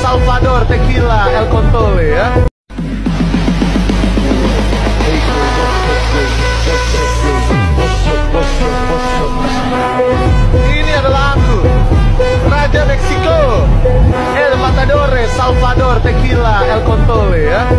Salvador Tequila El Contole ya. Ini adalah aku, Raja Meksiko, El Matador Salvador Tequila El Contole ya.